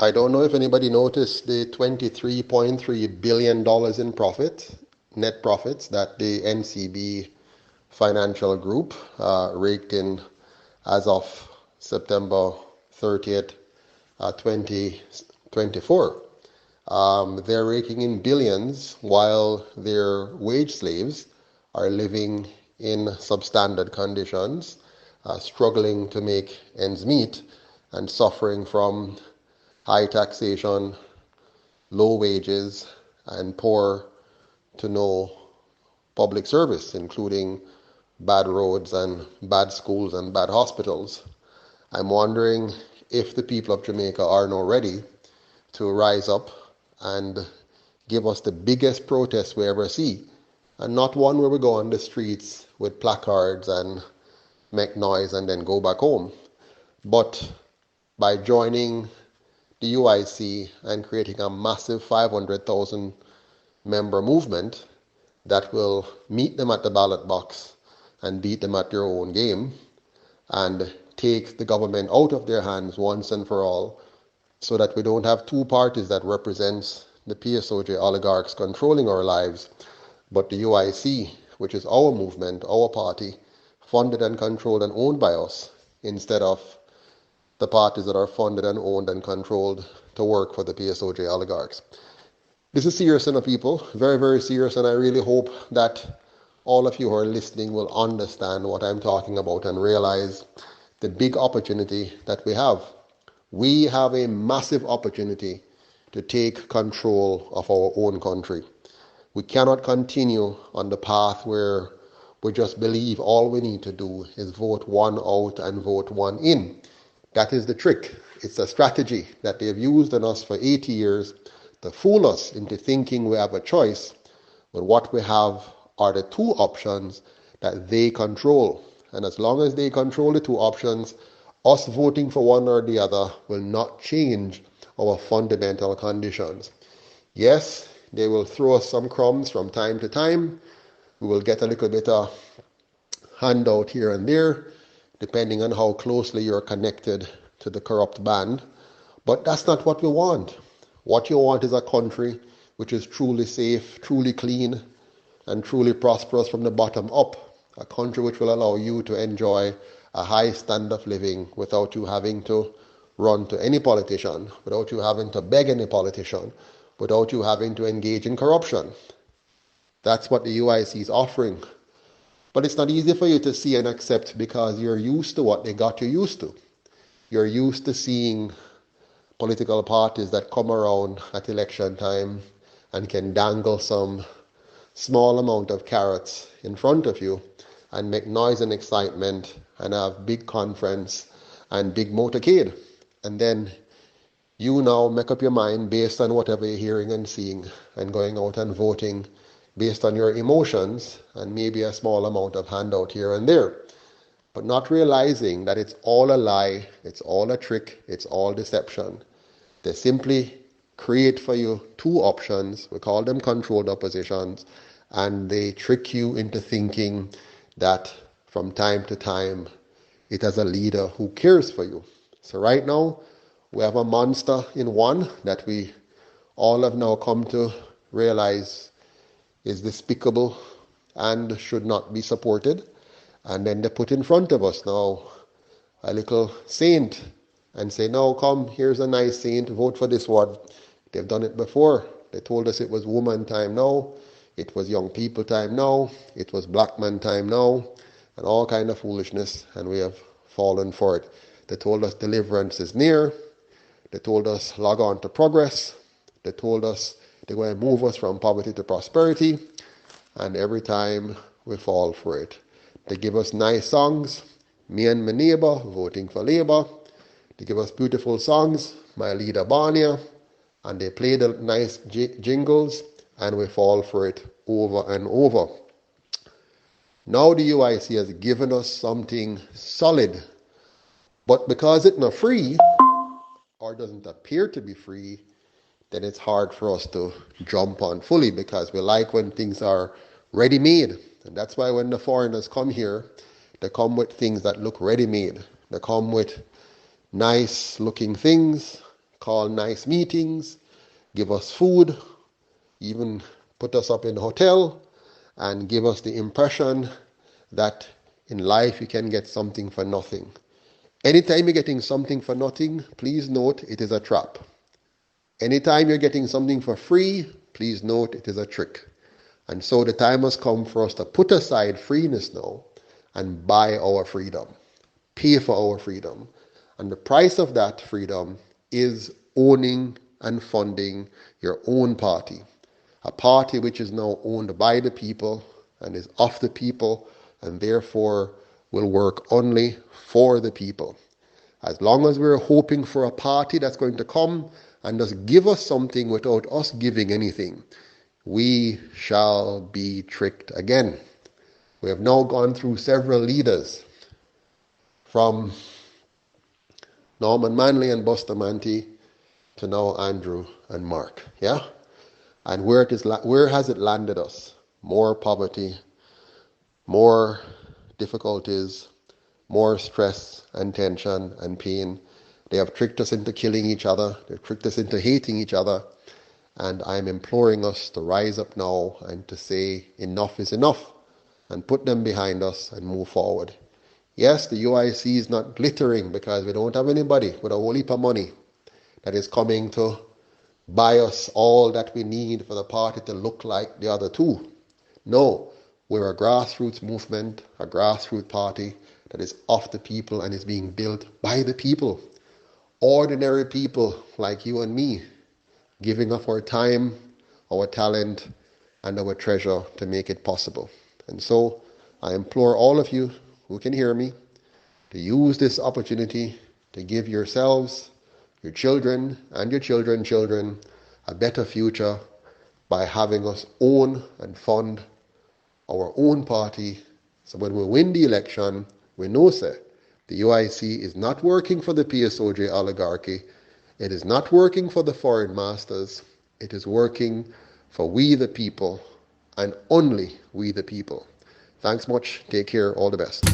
I don't know if anybody noticed the $23.3 billion in profit, net profits that the NCB financial group raked in as of September 30th, 2024. They're raking in billions while their wage slaves are living in substandard conditions, struggling to make ends meet and suffering from high taxation, low wages, and poor to no public service, including bad roads and bad schools and bad hospitals. I'm wondering if the people of Jamaica are now ready to rise up and give us the biggest protest we ever see, and not one where we go on the streets with placards and make noise and then go back home, but by joining the UIC and creating a massive 500,000 member movement that will meet them at the ballot box and beat them at their own game and take the government out of their hands once and for all, so that we don't have two parties that represents the PSOJ oligarchs controlling our lives, but the UIC, which is our movement, our party, funded and controlled and owned by us, instead of the parties that are funded and owned and controlled to work for the PSOJ oligarchs. This is serious enough, people, very, very serious, and I really hope that all of you who are listening will understand what I'm talking about and realize the big opportunity that we have. We have a massive opportunity to take control of our own country. We cannot continue on the path where we just believe all we need to do is vote one out and vote one in. That is the trick. It's a strategy that they've used on us for 80 years to fool us into thinking we have a choice, but what we have are the two options that they control. And as long as they control the two options, us voting for one or the other will not change our fundamental conditions. Yes, they will throw us some crumbs from time to time. We will get a little bit of handout here and there, depending on how closely you're connected to the corrupt band. But that's not what we want. What you want is a country which is truly safe, truly clean, and truly prosperous from the bottom up. A country which will allow you to enjoy a high standard of living without you having to run to any politician, without you having to beg any politician, without you having to engage in corruption. That's what the UIC is offering. But it's not easy for you to see and accept because you're used to what they got you used to. You're used to seeing political parties that come around at election time and can dangle some small amount of carrots in front of you and make noise and excitement and have big conference and big motorcade. And then you now make up your mind based on whatever you're hearing and seeing and going out and voting based on your emotions and maybe a small amount of handout here and there, but not realizing that it's all a lie, it's all a trick, it's all deception. They simply create for you two options, we call them controlled oppositions, and they trick you into thinking that from time to time it has a leader who cares for you. So right now we have a monster in one that we all have now come to realize is despicable and should not be supported. And then they put in front of us now a little saint and say, now come, here's a nice saint, vote for this one. They've done it before. They told us it was woman time now, it was young people time now, it was black man time now, and all kind of foolishness, and we have fallen for it. They told us deliverance is near. They told us log on to progress. They told us they're going to move us from poverty to prosperity, and every time we fall for it. They give us nice songs, me and my neighbor voting for Labour. They give us beautiful songs, my leader Barnia, and they play the nice jingles, and we fall for it over and over. Now the UIC has given us something solid, but because it's not free, or doesn't appear to be free, then it's hard for us to jump on fully because we like when things are ready-made. And that's why when the foreigners come here, they come with things that look ready-made. They come with nice-looking things, call nice meetings, give us food, even put us up in a hotel, and give us the impression that in life you can get something for nothing. Anytime you're getting something for nothing, please note it is a trap. Anytime you're getting something for free, please note it is a trick. And so the time has come for us to put aside freeness now and buy our freedom, pay for our freedom. And the price of that freedom is owning and funding your own party. A party which is now owned by the people and is of the people and therefore will work only for the people. As long as we're hoping for a party that's going to come and just give us something without us giving anything, we shall be tricked again. We have now gone through several leaders, from Norman Manley and Bustamante to now Andrew and Mark. Yeah? And where has it landed us? More poverty, more difficulties, more stress and tension and pain. They have tricked us into killing each other. They've tricked us into hating each other. And I'm imploring us to rise up now and to say enough is enough and put them behind us and move forward. Yes, the UIC is not glittering because we don't have anybody with a whole heap of money that is coming to buy us all that we need for the party to look like the other two. No, we're a grassroots movement, a grassroots party that is of the people and is being built by the people. Ordinary people like you and me, giving up our time, our talent, and our treasure to make it possible. And so I implore all of you who can hear me to use this opportunity to give yourselves, your children, and your children's children a better future by having us own and fund our own party. So when we win the election, we know, sir, the UIC is not working for the PSOJ oligarchy. It is not working for the foreign masters. It is working for we the people and only we the people. Thanks much. Take care. All the best.